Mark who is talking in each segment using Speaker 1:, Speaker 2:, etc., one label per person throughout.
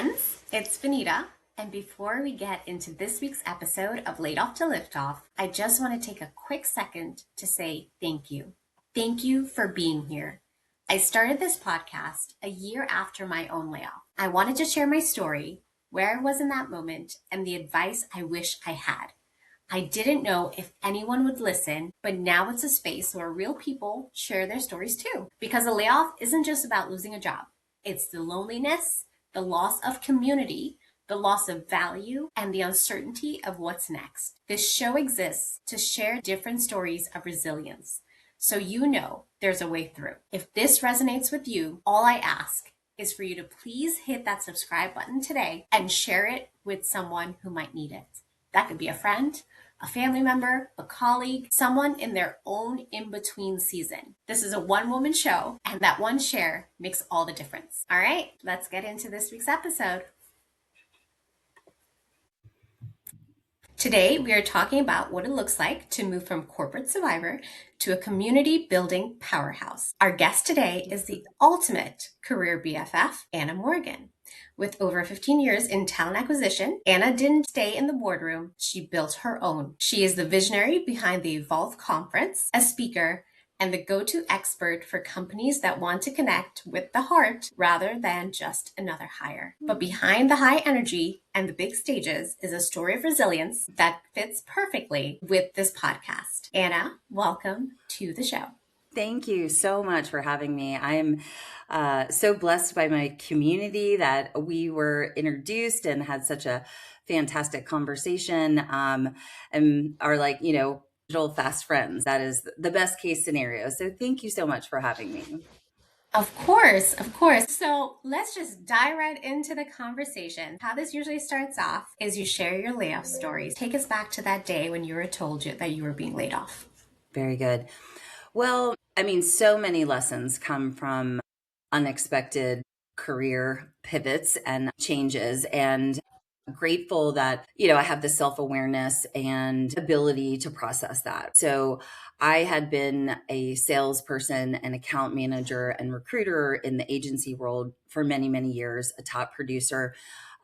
Speaker 1: friends, it's Vanita. And before we get into this week's episode of Laid Off to Lift Off, I just want to take a quick second to say thank you. Thank you for being here. I started this podcast a year after my own layoff. I wanted to share my story, where I was in that moment, and the advice I wish I had. I didn't know if anyone would listen, but now it's a space where real people share their stories too. Because a layoff isn't just about losing a job, it's the loneliness, the loss of community, the loss of value, and the uncertainty of what's next. This show exists to share different stories of resilience, so you know there's a way through. If this resonates with you, all I ask is for you to please hit that subscribe button today and share it with someone who might need it. That could be a friend, a family member, a colleague, someone in their own in-between season. This is a one-woman show, and that one share makes all the difference. All right, let's get into this week's episode. Today, we are talking about what it looks like to move from corporate survivor to a community building powerhouse. Our guest today is the ultimate career BFF, Anna Morgan. With over 15 years in talent acquisition, Anna didn't stay in the boardroom, she built her own. She is the visionary behind the Evolve Conference, a speaker, and the go-to expert for companies that want to connect with the heart rather than just another hire. But behind the high energy and the big stages is a story of resilience that fits perfectly with this podcast. Anna, welcome to the show.
Speaker 2: Thank you so much for having me. I am so blessed by my community that we were introduced and had such a fantastic conversation and are like, digital fast friends. That is the best case scenario. So thank you so much for having me.
Speaker 1: Of course, of course. So let's just dive right into the conversation. How this usually starts off is you share your layoff stories. Take us back to that day when you were told that you were being laid off.
Speaker 2: Very good. Well, so many lessons come from unexpected career pivots and changes, and I'm grateful that, I have the self-awareness and ability to process that. So I had been a salesperson, an account manager, and recruiter in the agency world for many, many years, a top producer,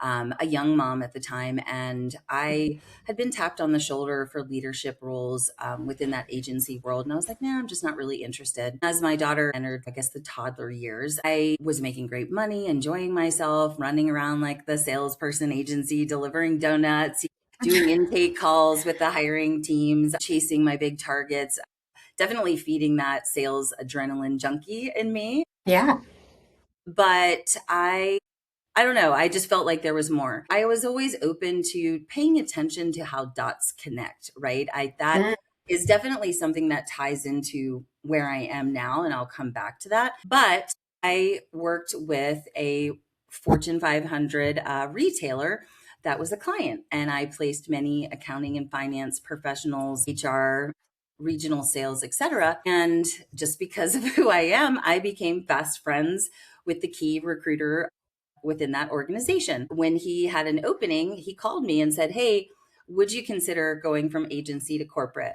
Speaker 2: a young mom at the time. And I had been tapped on the shoulder for leadership roles within that agency world. And I was like, I'm just not really interested. As my daughter entered, the toddler years, I was making great money, enjoying myself, running around like the salesperson agency, delivering donuts, doing intake calls with the hiring teams, chasing my big targets, definitely feeding that sales adrenaline junkie in me.
Speaker 1: Yeah.
Speaker 2: But I don't know. I just felt like there was more. I was always open to paying attention to how dots connect, right? That is definitely something that ties into where I am now, and I'll come back to that. But I worked with a Fortune 500 retailer that was a client, and I placed many accounting and finance professionals, HR, regional sales, etc. And just because of who I am, I became fast friends with the key recruiter within that organization. When he had an opening, he called me and said, "Hey, would you consider going from agency to corporate?"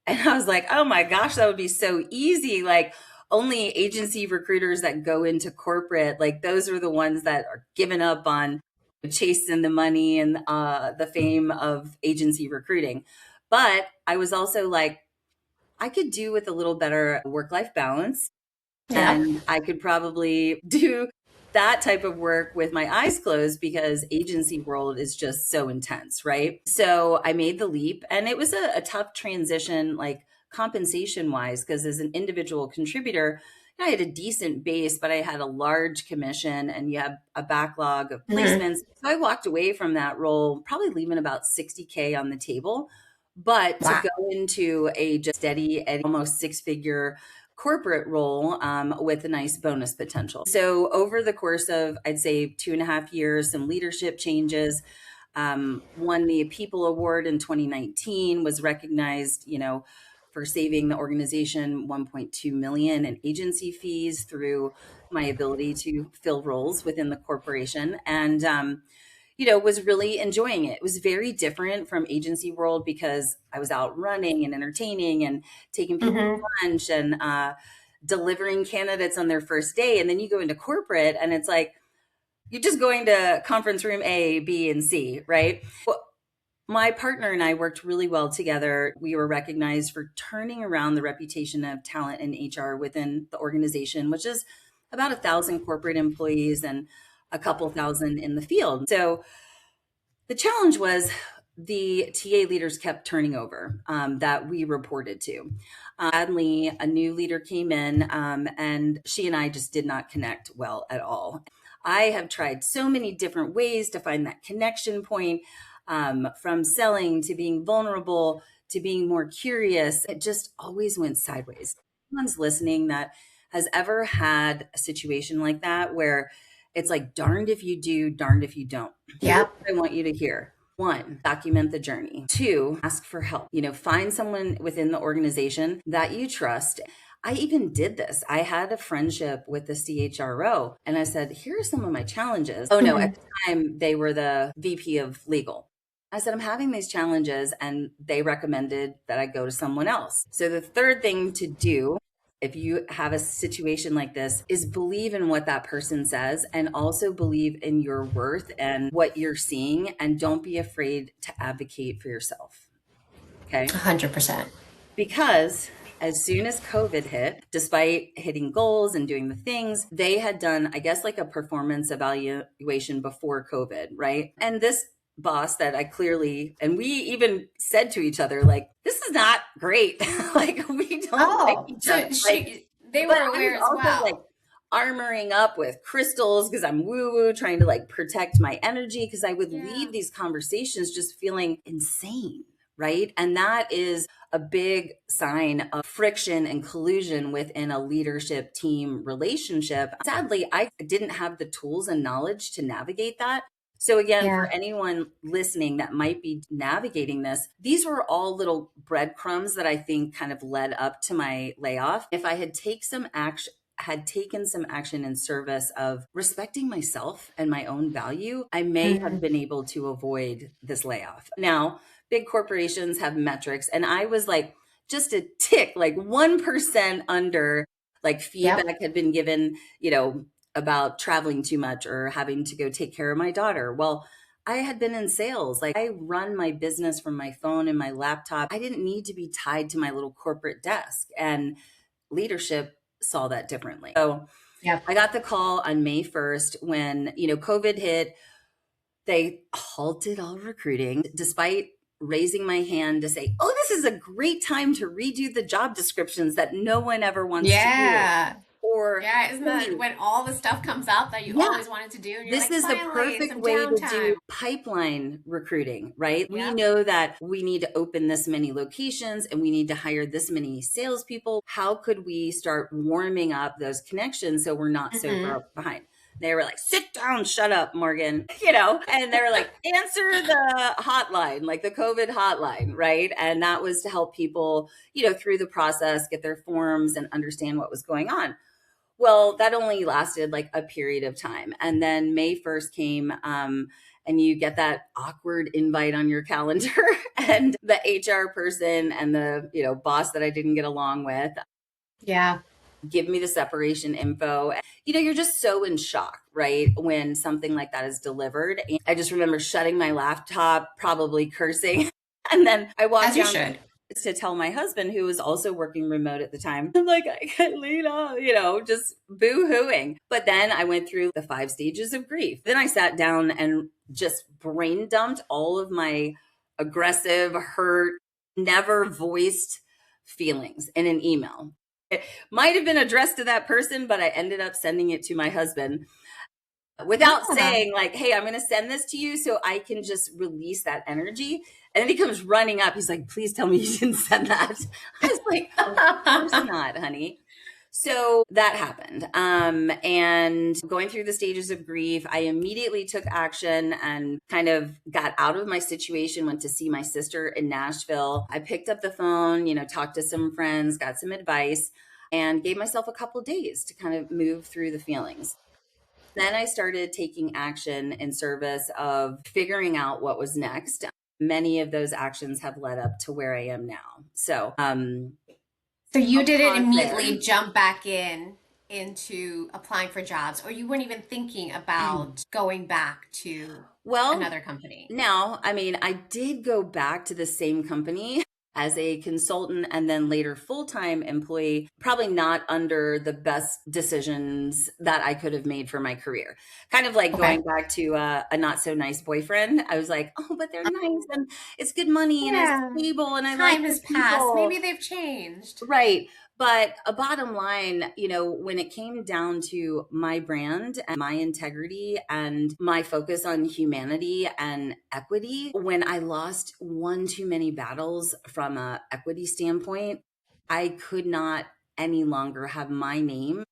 Speaker 2: And I was like, "Oh my gosh, that would be so easy. Like, only agency recruiters that go into corporate, like those are the ones that are giving up on chasing the money and the fame of agency recruiting." But I was also like, I could do with a little better work-life balance.
Speaker 1: Yeah.
Speaker 2: And I could probably do that type of work with my eyes closed because agency world is just so intense, right? So I made the leap, and it was a tough transition, like compensation wise, because as an individual contributor, I had a decent base, but I had a large commission and you have a backlog of placements. So I walked away from that role, probably leaving about 60K on the table. But to go into a just steady at almost six-figure corporate role with a nice bonus potential. So over the course of, I'd say 2.5 years, some leadership changes, won the People Award in 2019, was recognized, for saving the organization 1.2 million in agency fees through my ability to fill roles within the corporation. And, was really enjoying it. It was very different from agency world because I was out running and entertaining and taking people to lunch and delivering candidates on their first day. And then you go into corporate and it's like, you're just going to conference room A, B, and C, right? Well, my partner and I worked really well together. We were recognized for turning around the reputation of talent in HR within the organization, which is about 1,000 corporate employees and a couple thousand in the field. So the challenge was the TA leaders kept turning over that we reported to. Sadly, a new leader came in and she and I just did not connect well at all. I have tried so many different ways to find that connection point, from selling to being vulnerable to being more curious. It just always went sideways. Anyone's listening that has ever had a situation like that where it's like, darned if you do, darned if you don't. Here's
Speaker 1: Yep.
Speaker 2: what I want you to hear. 1, document the journey. 2, ask for help. Find someone within the organization that you trust. I even did this. I had a friendship with the CHRO and I said, here are some of my challenges. Oh no, at the time they were the VP of legal. I said, I'm having these challenges, and they recommended that I go to someone else. So the third thing to do if you have a situation like this is believe in what that person says, and also believe in your worth and what you're seeing, and don't be afraid to advocate for yourself. Okay?
Speaker 1: 100%.
Speaker 2: Because as soon as COVID hit, despite hitting goals and doing the things, they had done, I guess, like a performance evaluation before COVID, right? And this boss that I clearly, and we even said to each other, like, this is not great. Like, we don't like each other.
Speaker 1: They were aware as well.
Speaker 2: Like, armoring up with crystals because I'm woo-woo, trying to like protect my energy, because I would leave these conversations just feeling insane. Right. And that is a big sign of friction and collusion within a leadership team relationship. Sadly, I didn't have the tools and knowledge to navigate that. So again, for anyone listening that might be navigating this, these were all little breadcrumbs that I think kind of led up to my layoff. If I had taken some action in service of respecting myself and my own value, I may have been able to avoid this layoff. Now, big corporations have metrics, and I was like just a tick, like 1% under, like feedback had been given, about traveling too much or having to go take care of my daughter. Well, I had been in sales. Like, I run my business from my phone and my laptop. I didn't need to be tied to my little corporate desk, and leadership saw that differently. So I got the call on May 1st when, COVID hit. They halted all recruiting despite raising my hand to say, oh, this is a great time to redo the job descriptions that no one ever wants to do. Or
Speaker 1: isn't that when all the stuff comes out that you always wanted to do? And you're
Speaker 2: this is the perfect way to do pipeline recruiting, right? We know that we need to open this many locations and we need to hire this many salespeople. How could we start warming up those connections so we're not so far behind? They were like, sit down, shut up, Morgan, and they were like, answer the hotline, like the COVID hotline, right? And that was to help people, through the process, get their forms and understand what was going on. Well, that only lasted like a period of time. And then May 1st came, and you get that awkward invite on your calendar and the HR person and the, boss that I didn't get along with. Give me the separation info. You're just so in shock, right? When something like that is delivered. And I just remember shutting my laptop, probably cursing. And then I walked down to tell my husband, who was also working remote at the time. I'm like, I got laid off, just boo-hooing. But then I went through the 5 stages of grief. Then I sat down and just brain dumped all of my aggressive, hurt, never voiced feelings in an email. It might have been addressed to that person, but I ended up sending it to my husband without saying like, hey, I'm going to send this to you so I can just release that energy. And then he comes running up. He's like, please tell me you didn't send that. I was like, of course not, honey. So that happened. And going through the stages of grief, I immediately took action and kind of got out of my situation, went to see my sister in Nashville. I picked up the phone, talked to some friends, got some advice, and gave myself a couple of days to kind of move through the feelings. Then I started taking action in service of figuring out what was next. Many of those actions have led up to where I am now. So
Speaker 1: you didn't immediately jump back in into applying for jobs, or you weren't even thinking about going back to
Speaker 2: Well,
Speaker 1: another company?
Speaker 2: now, I mean, I did go back to the same company as a consultant and then later full-time employee, probably not under the best decisions that I could have made for my career. Kind of like
Speaker 1: Okay.
Speaker 2: going back to a not so nice boyfriend. I was like, oh, but they're nice and it's good money and it's
Speaker 1: Yeah.
Speaker 2: stable and I like
Speaker 1: Time
Speaker 2: the
Speaker 1: has passed.
Speaker 2: people.
Speaker 1: Maybe they've changed.
Speaker 2: Right. But a bottom line, when it came down to my brand and my integrity and my focus on humanity and equity, when I lost one too many battles from a equity standpoint, I could not any longer have my name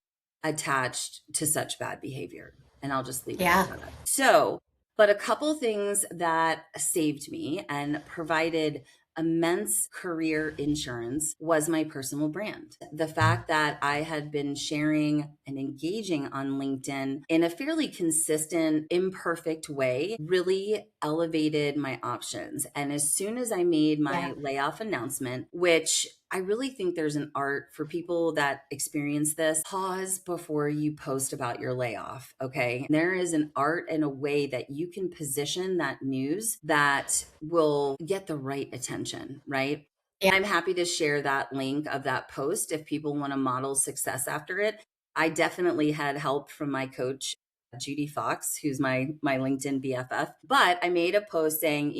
Speaker 2: attached to such bad behavior. And I'll just leave it at
Speaker 1: Yeah.
Speaker 2: that. So, but a couple things that saved me and provided immense career insurance was my personal brand. The fact that I had been sharing and engaging on LinkedIn in a fairly consistent, imperfect way really elevated my options. And as soon as I made
Speaker 1: Yeah.
Speaker 2: my layoff announcement, which I really think there's an art for people that experience this. Pause before you post about your layoff, okay? There is an art and a way that you can position that news that will get the right attention, right?
Speaker 1: Yeah.
Speaker 2: I'm happy to share that link of that post if people want to model success after it. I definitely had help from my coach, Judy Fox, who's my LinkedIn BFF. But I made a post saying,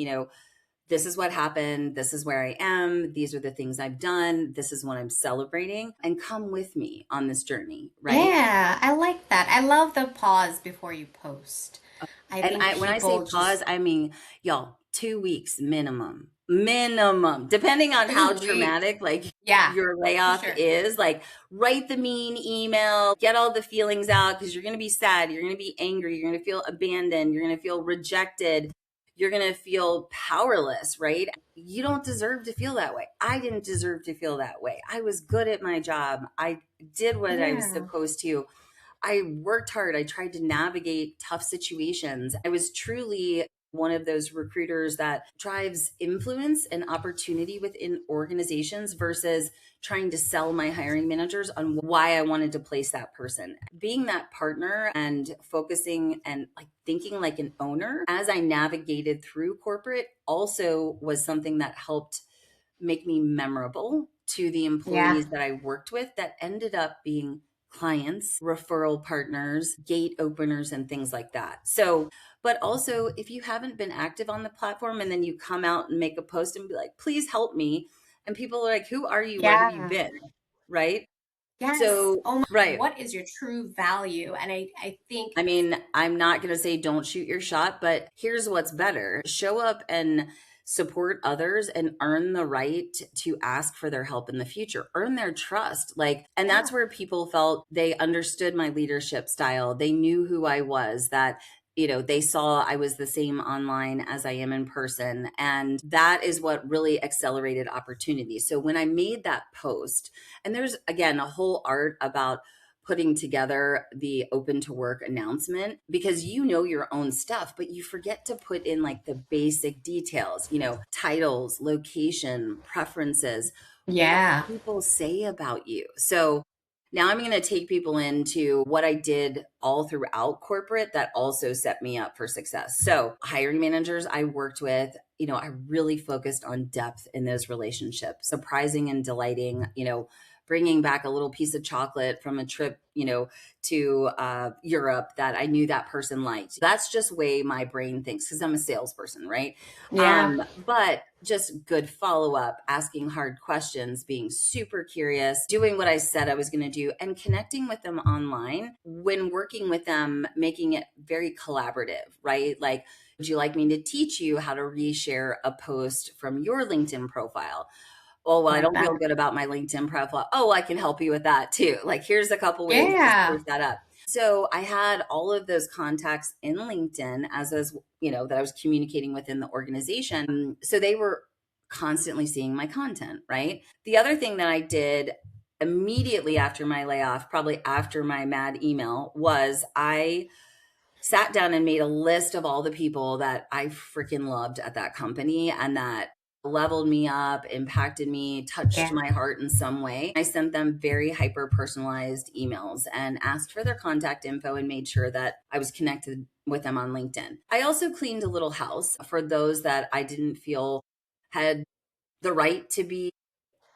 Speaker 2: this is what happened. This is where I am. These are the things I've done. This is what I'm celebrating. And come with me on this journey, right?
Speaker 1: Yeah. I like that. I love the pause before you post. I
Speaker 2: And
Speaker 1: think
Speaker 2: when I say
Speaker 1: people
Speaker 2: pause,
Speaker 1: just
Speaker 2: I mean, y'all, 2 weeks minimum, depending on how
Speaker 1: 2 weeks.
Speaker 2: traumatic like
Speaker 1: Yeah,
Speaker 2: your
Speaker 1: for
Speaker 2: layoff
Speaker 1: sure.
Speaker 2: is. Like, write the mean email, get all the feelings out because you're going to be sad. You're going to be angry. You're going to feel abandoned. You're going to feel rejected. You're going to feel powerless, right? You don't deserve to feel that way. I didn't deserve to feel that way. I was good at my job. I did what I was
Speaker 1: Yeah.
Speaker 2: supposed to. I worked hard. I tried to navigate tough situations. I was truly one of those recruiters that drives influence and opportunity within organizations versus trying to sell my hiring managers on why I wanted to place that person. Being that partner and focusing and like thinking like an owner as I navigated through corporate also was something that helped make me memorable to the
Speaker 1: Yeah.
Speaker 2: employees that I worked with that ended up being clients, referral partners, gate openers, and things like that. So, but also if you haven't been active on the platform and then you come out and make a post and be like, please help me. And people are like, who are you? Where have you
Speaker 1: Yeah.
Speaker 2: been? Right.
Speaker 1: Yes.
Speaker 2: So,
Speaker 1: Oh my,
Speaker 2: right.
Speaker 1: what is your true value? And I think,
Speaker 2: I mean, I'm not going to say don't shoot your shot, but here's what's better: show up and support others and earn the right to ask for their help in the future, earn their trust. Like, and
Speaker 1: yeah.
Speaker 2: that's where people felt they understood my leadership style. They knew who I was, that they saw I was the same online as I am in person. And that is what really accelerated opportunity. So when I made that post, and there's again a whole art about putting together the open to work announcement because you know your own stuff, but you forget to put in like the basic details, titles, location, preferences, what
Speaker 1: Yeah.
Speaker 2: people say about you. So now I'm going to take people into what I did all throughout corporate that also set me up for success. So, hiring managers I worked with, I really focused on depth in those relationships, surprising and delighting, bringing back a little piece of chocolate from a trip, to Europe that I knew that person liked. That's just way my brain thinks because I'm a salesperson, right?
Speaker 1: Yeah.
Speaker 2: But just good follow up, asking hard questions, being super curious, doing what I said I was going to do, and connecting with them online. When working with them, making it very collaborative, right? Like, would you like me to teach you how to reshare a post from your LinkedIn profile? Oh, well, I
Speaker 1: Love
Speaker 2: don't
Speaker 1: that.
Speaker 2: feel good about my LinkedIn profile. Oh, I can help you with that too. Like, here's a couple ways to
Speaker 1: Yeah.
Speaker 2: spruce that up. So I had all of those contacts in LinkedIn as that I was communicating within the organization. So they were constantly seeing my content, right? The other thing that I did immediately after my layoff, probably after my mad email, was I sat down and made a list of all the people that I freaking loved at that company and that leveled me up, impacted me, touched my heart in some way. I sent them very hyper personalized emails and asked for their contact info and made sure that I was connected with them on LinkedIn. I also cleaned a little house for those that I didn't feel had the right to be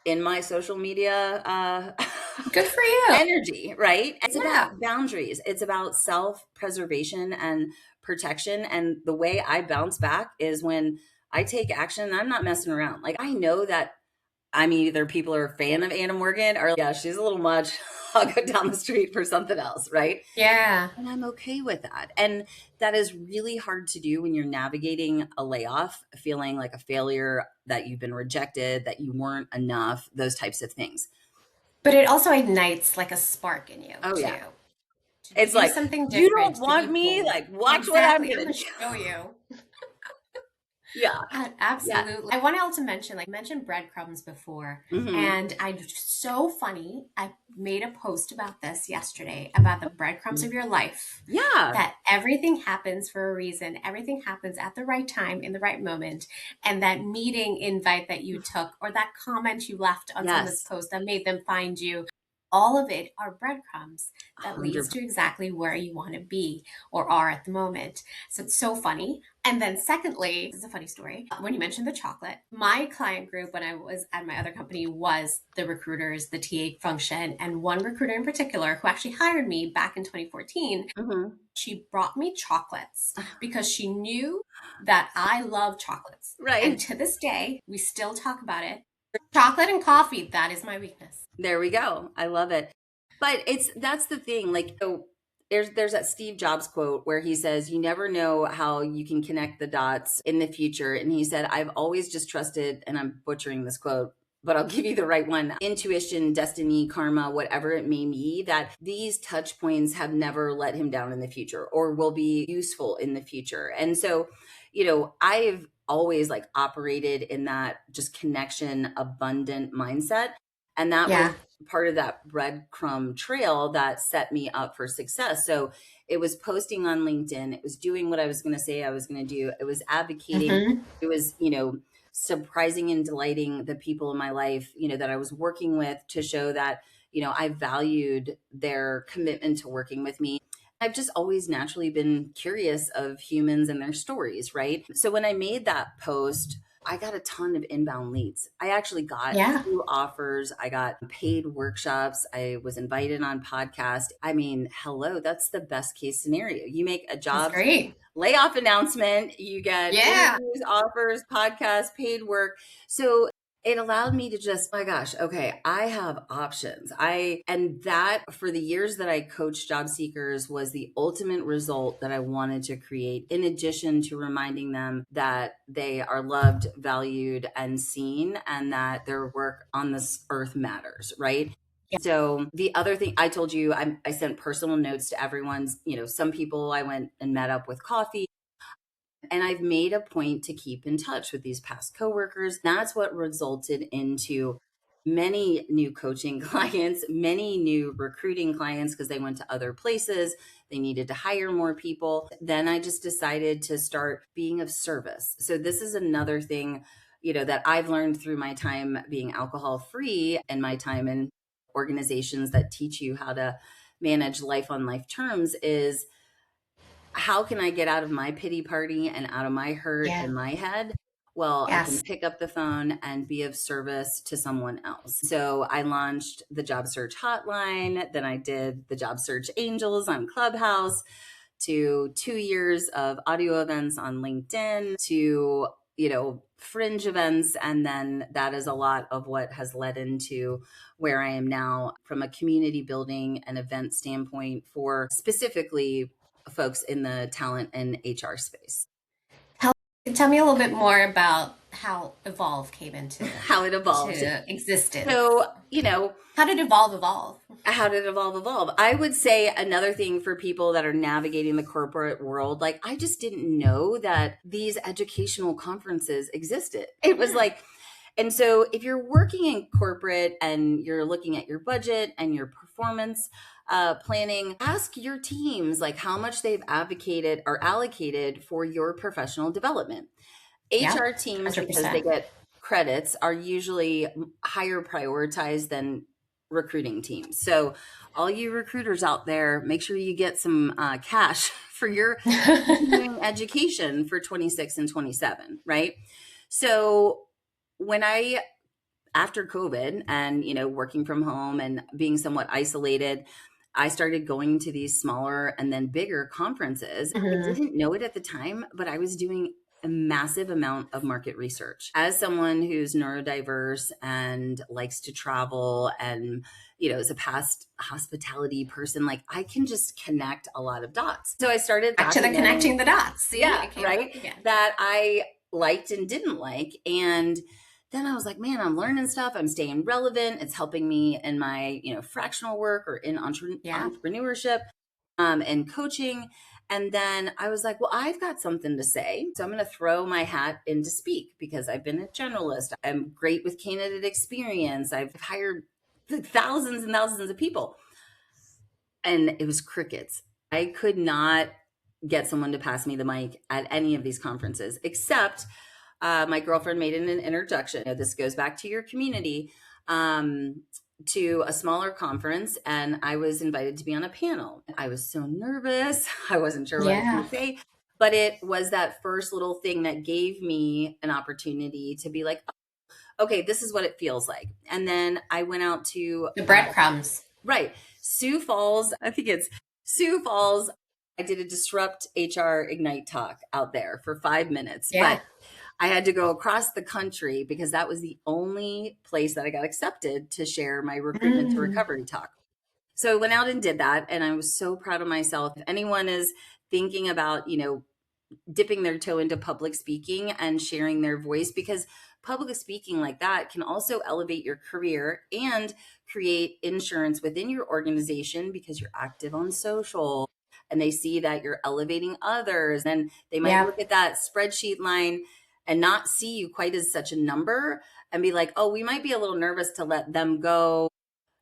Speaker 2: in my social media
Speaker 1: Good for you.
Speaker 2: energy, right? It's about boundaries. It's about self-preservation and protection. And the way I bounce back is when I take action. I'm not messing around. Like, I know that I'm either people are a fan of Anna Morgan or, yeah, she's a little much. I'll go down the street for something else, right?
Speaker 1: Yeah.
Speaker 2: And I'm okay with that. And that is really hard to do when you're navigating a layoff, feeling like a failure, that you've been rejected, that you weren't enough, those types of things.
Speaker 1: But it also ignites like a spark in you too.
Speaker 2: Yeah.
Speaker 1: To
Speaker 2: It's
Speaker 1: do
Speaker 2: like,
Speaker 1: something
Speaker 2: you
Speaker 1: different.
Speaker 2: don't want me?
Speaker 1: Bold.
Speaker 2: Like, watch what I'm
Speaker 1: Exactly.
Speaker 2: going
Speaker 1: I'm
Speaker 2: to
Speaker 1: gonna show you.
Speaker 2: Yeah.
Speaker 1: Absolutely. I want to also mention, like, mentioned breadcrumbs before,
Speaker 2: Mhm.
Speaker 1: and so funny. I made a post about this yesterday about the breadcrumbs of your life.
Speaker 2: Yeah.
Speaker 1: That everything happens for a reason. Everything happens at the right time, in the right moment. And that meeting invite that you took, or that comment you left on someone's post that made them find you, all of it are breadcrumbs that leads to exactly where you want to be or are at the moment. So it's so funny. And then secondly, this is a funny story. When you mentioned the chocolate, my client group when I was at my other company was the recruiters, the TA function, and one recruiter in particular who actually hired me back in 2014.
Speaker 2: Mhm.
Speaker 1: She brought me chocolates because she knew that I love chocolates.
Speaker 2: Right.
Speaker 1: And to this day, we still talk about it. Chocolate and coffee, that is my weakness.
Speaker 2: There we go. I love it. But that's the thing. Like, so there's that Steve Jobs quote where he says, you never know how you can connect the dots in the future. And he said, I've always just trusted, and I'm butchering this quote, but I'll give you the right one, intuition, destiny, karma, whatever it may be, that these touch points have never let him down in the future or will be useful in the future. And so, I've always like operated in that just connection, abundant mindset. And that was part of that breadcrumb trail that set me up for success. So it was posting on LinkedIn. It was doing what I was going to say I was going to do. It was advocating.
Speaker 1: Mm-hmm.
Speaker 2: It was, surprising and delighting the people in my life, that I was working with, to show that, I valued their commitment to working with me. I've just always naturally been curious of humans and their stories, right? So when I made that post, I got a ton of inbound leads. I actually got 2 offers. I got paid workshops. I was invited on podcast. I mean, hello, that's the best case scenario. You make a job layoff announcement, you get interviews, offers, podcasts, paid work. So it allowed me to just, my gosh, okay, I have options. And that, for the years that I coached job seekers, was the ultimate result that I wanted to create, in addition to reminding them that they are loved, valued, and seen, and that their work on this earth matters, right? Yeah. So the other thing I told you, I sent personal notes to everyone. Some people I went and met up with coffee. And I've made a point to keep in touch with these past coworkers. That's what resulted into many new coaching clients, many new recruiting clients, because they went to other places. They needed to hire more people. Then I just decided to start being of service. So this is another thing, that I've learned through my time being alcohol free and my time in organizations that teach you how to manage life on life terms, is how can I get out of my pity party and out of my hurt in my head? Well, I can pick up the phone and be of service to someone else. So I launched the Job Search Hotline. Then I did the Job Search Angels on Clubhouse, to 2 years of audio events on LinkedIn, to, fringe events. And then that is a lot of what has led into where I am now from a community building and event standpoint for specifically folks in the talent and HR space.
Speaker 1: Tell me a little bit more about how Evolve came into
Speaker 2: how it evolved
Speaker 1: to existence.
Speaker 2: So,
Speaker 1: how did Evolve?
Speaker 2: How did Evolve? I would say another thing for people that are navigating the corporate world, like, I just didn't know that these educational conferences existed. It was like, and so if you're working in corporate and you're looking at your budget and your performance planning, ask your teams like how much they've allocated for your professional development. HR teams, 100%. Because they get credits are usually higher prioritized than recruiting teams. So all you recruiters out there, make sure you get some cash for your continuing education for 26 and 27, right? So when I, after COVID and, working from home and being somewhat isolated, I started going to these smaller and then bigger conferences. I didn't know it at the time, but I was doing a massive amount of market research. As someone who's neurodiverse and likes to travel and, is a past hospitality person, like I can just connect a lot of dots. So I started
Speaker 1: back to the connecting the dots. See,
Speaker 2: yeah, right. That I liked and didn't like. And then I was like, man, I'm learning stuff. I'm staying relevant. It's helping me in my, fractional work or in entrepreneurship and coaching. And then I was like, well, I've got something to say. So I'm going to throw my hat in to speak because I've been a generalist. I'm great with candidate experience. I've hired thousands and thousands of people. And it was crickets. I could not get someone to pass me the mic at any of these conferences, except my girlfriend made an introduction. This goes back to your community, to a smaller conference, and I was invited to be on a panel. I was so nervous. I wasn't sure what I was going to say, but it was that first little thing that gave me an opportunity to be like, oh, okay, this is what it feels like. And then I went out to
Speaker 1: the breadcrumbs.
Speaker 2: Right. Sioux Falls. I think it's Sioux Falls. I did a Disrupt HR Ignite talk out there for 5 minutes.
Speaker 1: Yeah.
Speaker 2: But I had to go across the country because that was the only place that I got accepted to share my recruitment to recovery talk. So I went out and did that. And I was so proud of myself. If anyone is thinking about, dipping their toe into public speaking and sharing their voice, because public speaking like that can also elevate your career and create insurance within your organization because you're active on social and they see that you're elevating others. And they might look at that spreadsheet line and not see you quite as such a number and be like, oh, we might be a little nervous to let them go,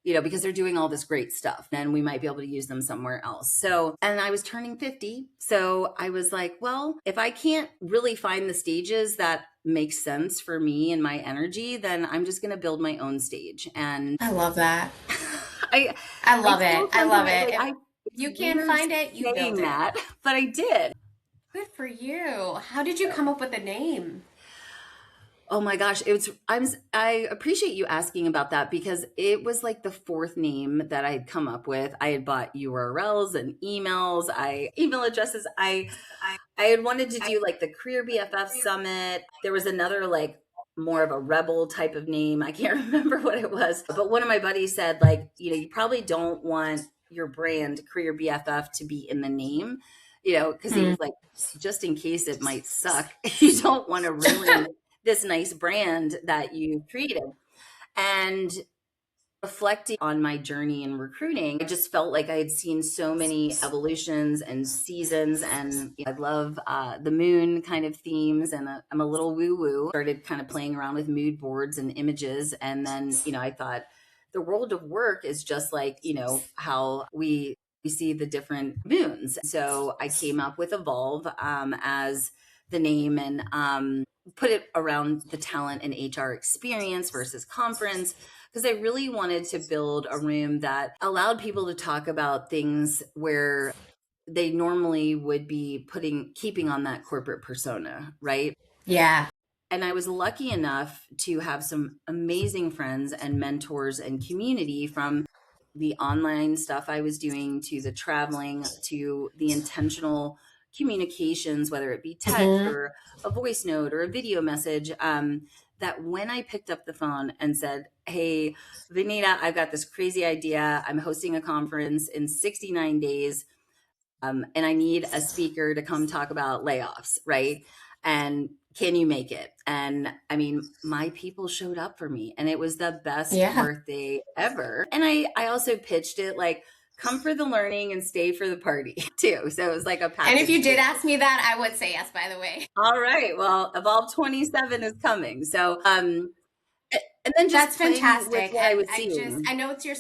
Speaker 2: because they're doing all this great stuff and we might be able to use them somewhere else. So, and I was turning 50. So I was like, well, if I can't really find the stages that make sense for me and my energy, then I'm just going to build my own stage. And
Speaker 1: I love that.
Speaker 2: I
Speaker 1: love it. I love it.
Speaker 2: Like,
Speaker 1: you can't find it, you build it.
Speaker 2: But I did.
Speaker 1: Good for you. How did you come up with the name?
Speaker 2: Oh my gosh, I appreciate you asking about that because it was like the fourth name that I'd come up with. I had bought URLs and emails, email addresses. I had wanted to do like the Career BFF Summit. There was another like more of a rebel type of name. I can't remember what it was, but one of my buddies said like, you probably don't want your brand Career BFF to be in the name, because he was like, just in case it might suck, you don't want to ruin this nice brand that you created. And reflecting on my journey in recruiting, I just felt like I had seen so many evolutions and seasons, and I love the moon kind of themes, and I'm a little woo-woo. Started kind of playing around with mood boards and images, and then, I thought the world of work is just like, how we see the different moons. So I came up with Evolve as the name and put it around the talent and HR experience versus conference, because I really wanted to build a room that allowed people to talk about things where they normally would be keeping on that corporate persona, right?
Speaker 1: Yeah.
Speaker 2: And I was lucky enough to have some amazing friends and mentors and community, from the online stuff I was doing to the traveling to the intentional communications, whether it be text or a voice note or a video message, that when I picked up the phone and said, hey, Vinita, I've got this crazy idea. I'm hosting a conference in 69 days. And I need a speaker to come talk about layoffs, right? And can you make it? And I mean, my people showed up for me, and it was the best birthday ever. And I also pitched it like, come for the learning and stay for the party too. So it was like a package.
Speaker 1: And if you did ask me that, I would say yes, by the way.
Speaker 2: All right. Well, Evolve 27 is coming. So, and then just
Speaker 1: that's fantastic.
Speaker 2: I
Speaker 1: know it's your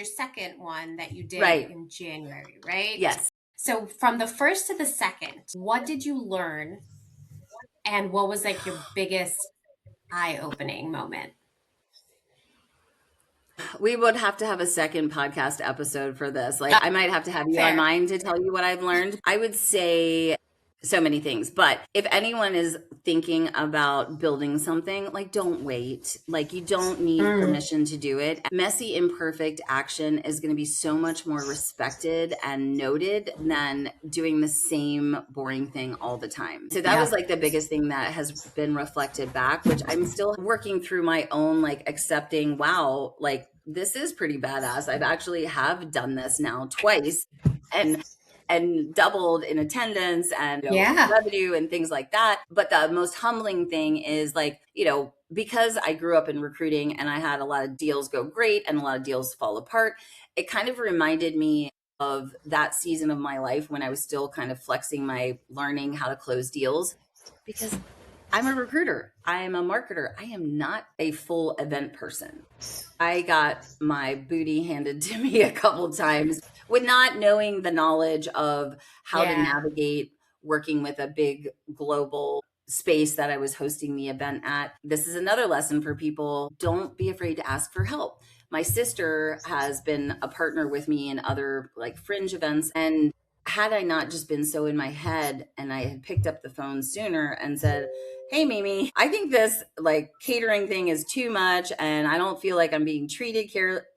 Speaker 1: second one that you did in January, right?
Speaker 2: Yes.
Speaker 1: So from the first to the second, what did you learn? And what was like your biggest eye-opening moment?
Speaker 2: We would have to have a second podcast episode for this. Like, I might have to have you on
Speaker 1: Fair.
Speaker 2: mine to tell you what I've learned. I would say so many things, but if anyone is thinking about building something, like, don't wait. Like, you don't need permission to do it. Messy, imperfect action is going to be so much more respected and noted than doing the same boring thing all the time. So that was like the biggest thing that has been reflected back, which I'm still working through my own, like, accepting, wow, like, this is pretty badass. I've actually have done this now twice and doubled in attendance and revenue and things like that. But the most humbling thing is, like, because I grew up in recruiting and I had a lot of deals go great and a lot of deals fall apart, it kind of reminded me of that season of my life when I was still kind of flexing my learning how to close deals, because I'm a recruiter. I am a marketer. I am not a full event person. I got my booty handed to me a couple times with not knowing the knowledge of how to navigate working with a big global space that I was hosting the event at. This is another lesson for people. Don't be afraid to ask for help. My sister has been a partner with me in other, like, fringe events, and had I not just been so in my head and I had picked up the phone sooner and said, hey, Mimi, I think this, like, catering thing is too much and I don't feel like I'm being treated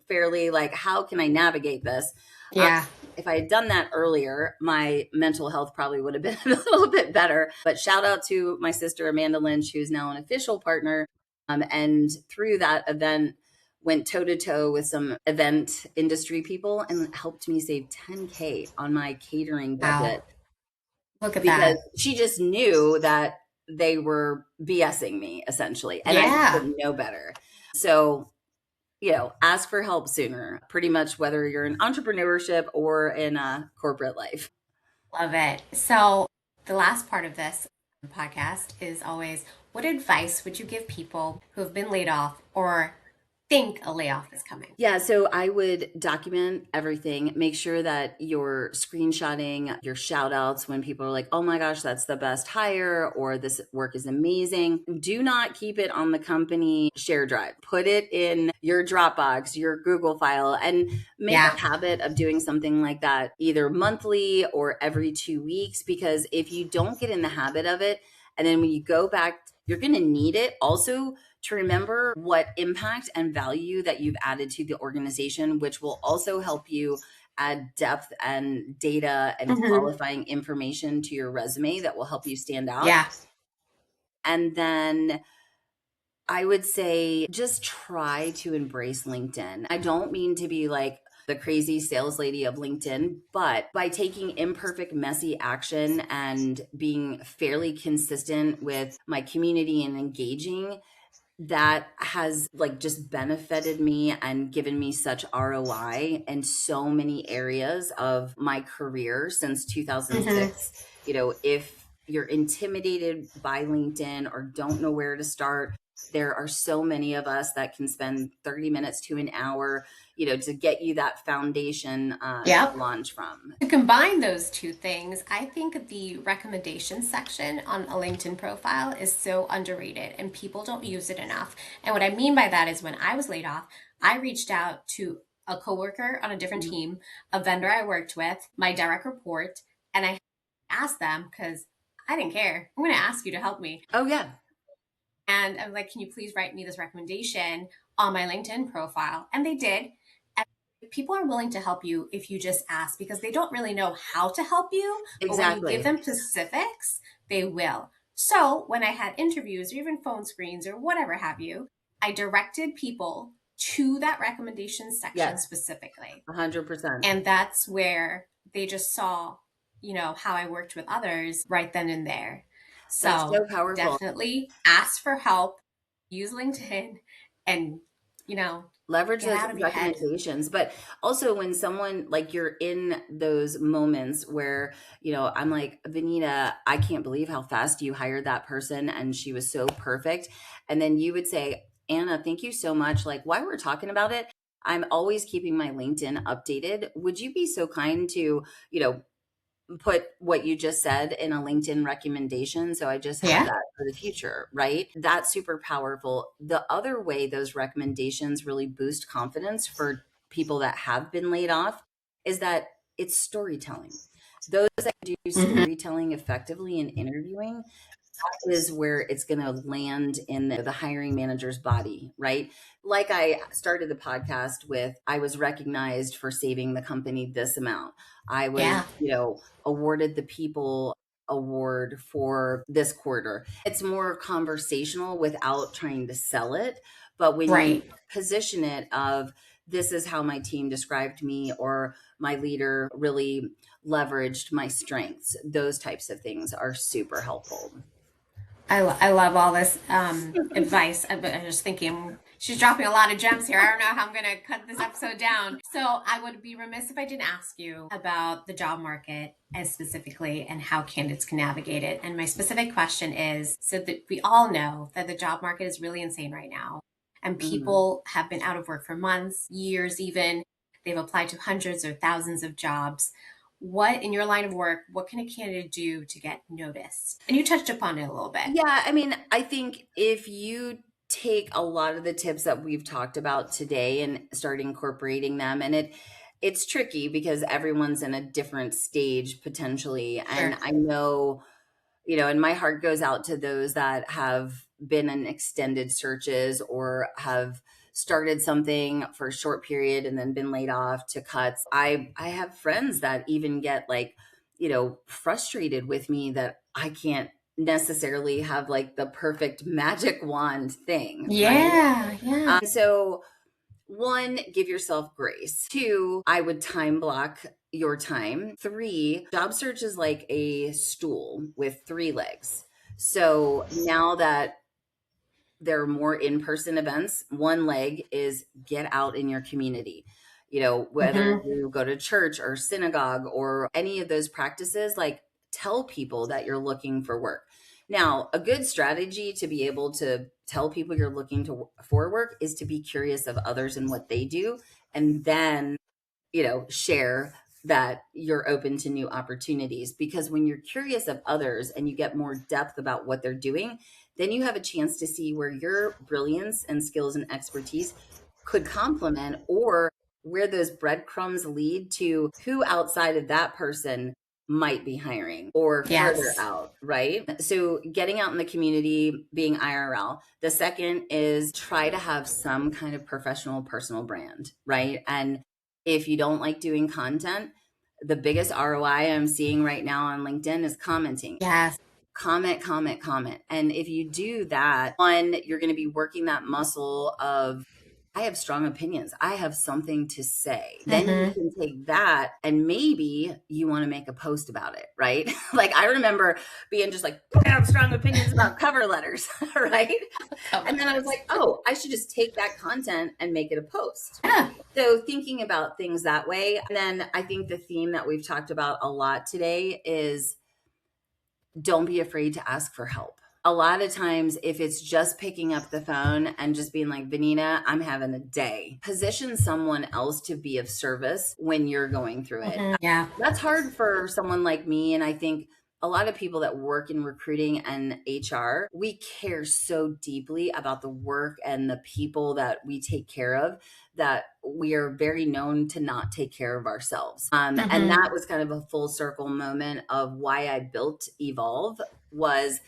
Speaker 2: fairly. Like, how can I navigate this? If I had done that earlier, my mental health probably would have been a little bit better. But shout out to my sister, Amanda Lynch, who's now an official partner. And through that event, went toe to toe with some event industry people and helped me save $10K on my catering budget.
Speaker 1: Look at
Speaker 2: because
Speaker 1: that.
Speaker 2: She just knew that they were BSing me, essentially. And I didn't know better. So, ask for help sooner, pretty much whether you're in entrepreneurship or in a corporate life.
Speaker 1: Love it. So, the last part of this podcast is always, what advice would you give people who have been laid off or think a layoff is coming?
Speaker 2: Yeah, so I would document everything. Make sure that you're screenshotting your shout outs when people are like, oh my gosh, that's the best hire, or this work is amazing. Do not keep it on the company share drive. Put it in your Dropbox, your Google file, and make a habit of doing something like that either monthly or every 2 weeks, because if you don't get in the habit of it, and then when you go back, you're going to need it also to remember what impact and value that you've added to the organization, which will also help you add depth and data and qualifying information to your resume that will help you stand out. And then I would say just try to embrace LinkedIn. I don't mean to be like the crazy sales lady of LinkedIn, but by taking imperfect, messy action and being fairly consistent with my community and engaging, that has, like, just benefited me and given me such ROI in so many areas of my career since 2006. If you're intimidated by LinkedIn or don't know where to start, there are so many of us that can spend 30 minutes to an hour, to get you that foundation to launch from.
Speaker 1: To combine those two things, I think the recommendation section on a LinkedIn profile is so underrated and people don't use it enough. And what I mean by that is when I was laid off, I reached out to a coworker on a different team, a vendor I worked with, my direct report, and I asked them because I didn't care. I'm going to ask you to help me.
Speaker 2: Oh, yeah.
Speaker 1: And I'm like, can you please write me this recommendation on my LinkedIn profile? And they did. And people are willing to help you if you just ask, because they don't really know how to help you. But when you give them specifics, they will. So when I had interviews or even phone screens or whatever have you, I directed people to that recommendation section specifically.
Speaker 2: 100%.
Speaker 1: And that's where they just saw, how I worked with others right then and there. So
Speaker 2: powerful.
Speaker 1: Definitely ask for help, use LinkedIn, and,
Speaker 2: leverage those recommendations. But also when someone, like, you're in those moments where, I'm like, Vanita, I can't believe how fast you hired that person and she was so perfect. And then you would say, Anna, thank you so much. Like, while we're talking about it, I'm always keeping my LinkedIn updated. Would you be so kind to, put what you just said in a LinkedIn recommendation. So I just have
Speaker 1: Yeah.
Speaker 2: that for the future, right? That's super powerful. The other way those recommendations really boost confidence for people that have been laid off is that it's storytelling. Those that do
Speaker 1: Hmm.
Speaker 2: storytelling effectively in interviewing is where it's going to land in the hiring manager's body, right? Like I started the podcast with, I was recognized for saving the company this amount. I was,
Speaker 1: Yeah.
Speaker 2: awarded the People Award for this quarter. It's more conversational without trying to sell it. But when you
Speaker 1: Right.
Speaker 2: position it of, this is how my team described me, or my leader really leveraged my strengths, those types of things are super helpful.
Speaker 1: I love all this advice. I'm just thinking she's dropping a lot of gems here. I don't know how I'm going to cut this episode down. So I would be remiss if I didn't ask you about the job market as specifically and how candidates can navigate it. And my specific question is, so that we all know that the job market is really insane right now. And
Speaker 2: Mhm.
Speaker 1: people have been out of work for months, years even. They've applied to hundreds or thousands of jobs. What in your line of work, what can a candidate do to get noticed? And you touched upon it a little bit.
Speaker 2: Yeah, I mean, I think if you take a lot of the tips that we've talked about today and start incorporating them, and it's tricky because everyone's in a different stage potentially. And
Speaker 1: Sure.
Speaker 2: I know, and my heart goes out to those that have been in extended searches or have started something for a short period and then been laid off to cuts. I have friends that even get like, frustrated with me that I can't necessarily have like the perfect magic wand thing, right?
Speaker 1: Yeah, yeah.
Speaker 2: So one, give yourself grace. Two, I would time block your time. Three, job search is like a stool with three legs. So now that there are more in-person events, one leg is get out in your community. Whether
Speaker 1: Hmm.
Speaker 2: you go to church or synagogue or any of those practices, like tell people that you're looking for work. Now, a good strategy to be able to tell people you're looking for work is to be curious of others and what they do, and then, share that you're open to new opportunities. Because when you're curious of others and you get more depth about what they're doing, then you have a chance to see where your brilliance and skills and expertise could complement, or where those breadcrumbs lead to who outside of that person might be hiring or further
Speaker 1: Yes.
Speaker 2: out, right? So getting out in the community, being IRL. The second is try to have some kind of professional personal brand, right? And if you don't like doing content, the biggest ROI I'm seeing right now on LinkedIn is commenting.
Speaker 1: Yes.
Speaker 2: Comment, comment, comment. And if you do that, one, you're going to be working that muscle of, I have strong opinions. I have something to say. Then you
Speaker 1: Hmm.
Speaker 2: can take that and maybe you want to make a post about it, right? Like I remember being just like, I have strong opinions about cover letters, right?
Speaker 1: Cover
Speaker 2: And then I was
Speaker 1: letters.
Speaker 2: like, oh, I should just take that content and make it a post.
Speaker 1: Yeah.
Speaker 2: So thinking about things that way. And then I think the theme that we've talked about a lot today is don't be afraid to ask for help. A lot of times, if it's just picking up the phone and just being like, Vanina, I'm having a day, position someone else to be of service when you're going through it.
Speaker 1: Hmm. Yeah.
Speaker 2: That's hard for someone like me. And I think a lot of people that work in recruiting and HR, we care so deeply about the work and the people that we take care of that we are very known to not take care of ourselves. And
Speaker 1: Hmm.
Speaker 2: that was kind of a full circle moment of why I built Evolve. Was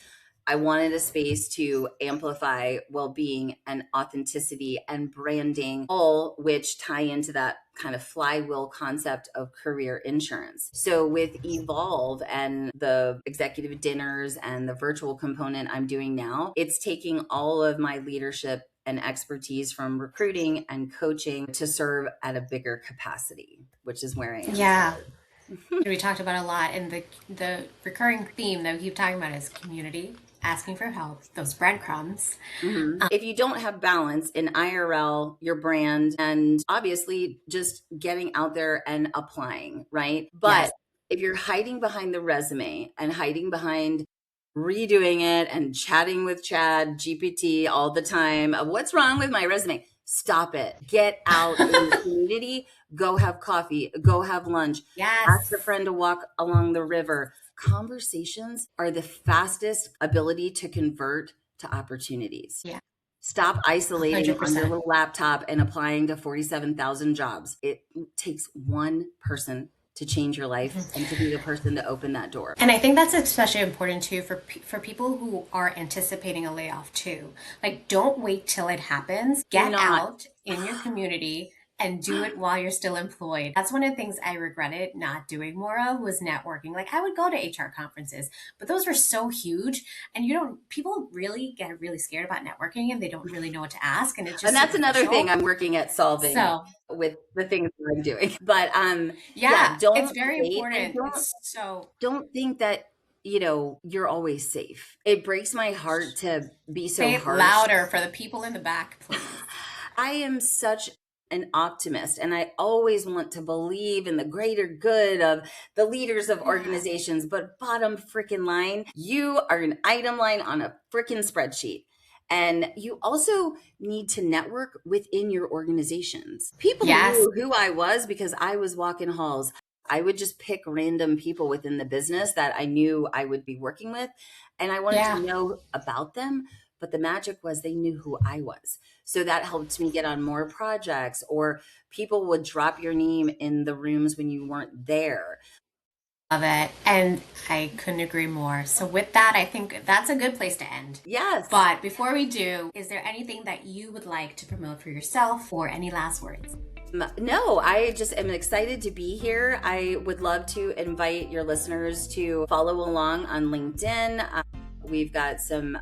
Speaker 2: I wanted a space to amplify well-being and authenticity and branding, all which tie into that kind of flywheel concept of career insurance. So with Evolve and the executive dinners and the virtual component I'm doing now, it's taking all of my leadership and expertise from recruiting and coaching to serve at a bigger capacity, which is where I am
Speaker 1: Yeah.
Speaker 2: today.
Speaker 1: We talked about a lot, and the recurring theme that we keep talking about is community, asking for help, those breadcrumbs.
Speaker 2: Mhm. If you don't have balance in IRL, your brand, and obviously just getting out there and applying, right?
Speaker 1: Yes.
Speaker 2: But if you're hiding behind the resume and hiding behind redoing it and chatting with Chad GPT all the time of what's wrong with my resume, stop it. Get out in the community, go have coffee, go have lunch, ask a
Speaker 1: Yes.
Speaker 2: friend to walk along the river. Conversations are the fastest ability to convert to opportunities.
Speaker 1: Yeah.
Speaker 2: Stop isolating on your
Speaker 1: 100%.
Speaker 2: little laptop and applying to 47,000 jobs. It takes one person to change your life and to be the person to open that door.
Speaker 1: And I think that's especially important too for people who are anticipating a layoff too. Like, don't wait till it happens.
Speaker 2: Do
Speaker 1: Get
Speaker 2: not.
Speaker 1: out in your community and do it while you're still employed. That's one of the things I regretted not doing more of, was networking. Like, I would go to HR conferences, but those were so huge, and people really get really scared about networking and they don't really know what to ask, and it's just
Speaker 2: And that's another thing
Speaker 1: superficial.
Speaker 2: I'm working at solving
Speaker 1: So
Speaker 2: with the things that I'm doing. But
Speaker 1: yeah, it's
Speaker 2: don't
Speaker 1: very
Speaker 2: wait, and
Speaker 1: important. It's so
Speaker 2: don't think that you're always safe. It breaks my heart to be so
Speaker 1: say it
Speaker 2: harsh.
Speaker 1: louder for the people in the back, please.
Speaker 2: I am such an optimist, and I always want to believe in the greater good of the leaders of organizations. But bottom freaking line, you are an item line on a freaking spreadsheet. And you also need to network within your organizations. People
Speaker 1: Yes.
Speaker 2: knew who I was because I was walking halls. I would just pick random people within the business that I knew I would be working with, and I wanted
Speaker 1: Yeah.
Speaker 2: to know about them. But the magic was they knew who I was. So that helped me get on more projects, or people would drop your name in the rooms when you weren't there.
Speaker 1: Love it. And I couldn't agree more. So with that, I think that's a good place to end.
Speaker 2: Yes.
Speaker 1: But before we do, is there anything that you would like to promote for yourself, or any last words?
Speaker 2: No, I just am excited to be here. I would love to invite your listeners to follow along on LinkedIn. We've got some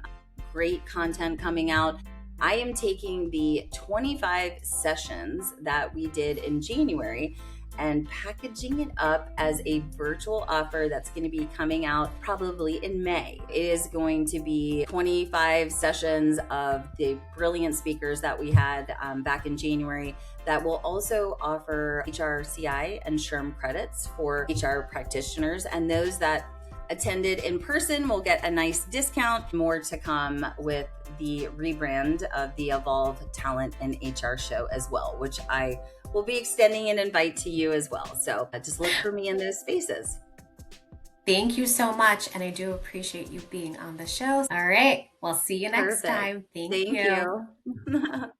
Speaker 2: great content coming out. I am taking the 25 sessions that we did in January and packaging it up as a virtual offer that's going to be coming out probably in May. It is going to be 25 sessions of the brilliant speakers that we had back in January, that will also offer HRCI and SHRM credits for HR practitioners, and those that attended in person will get a nice discount. More to come with the rebrand of the Evolve Talent and HR show as well, which I will be extending an invite to you as well. So just look for me in those spaces.
Speaker 1: Thank you so much. And I do appreciate you being on the show. All right. We'll see you next
Speaker 2: Perfect.
Speaker 1: time. Thank
Speaker 2: Thank
Speaker 1: you.
Speaker 2: you.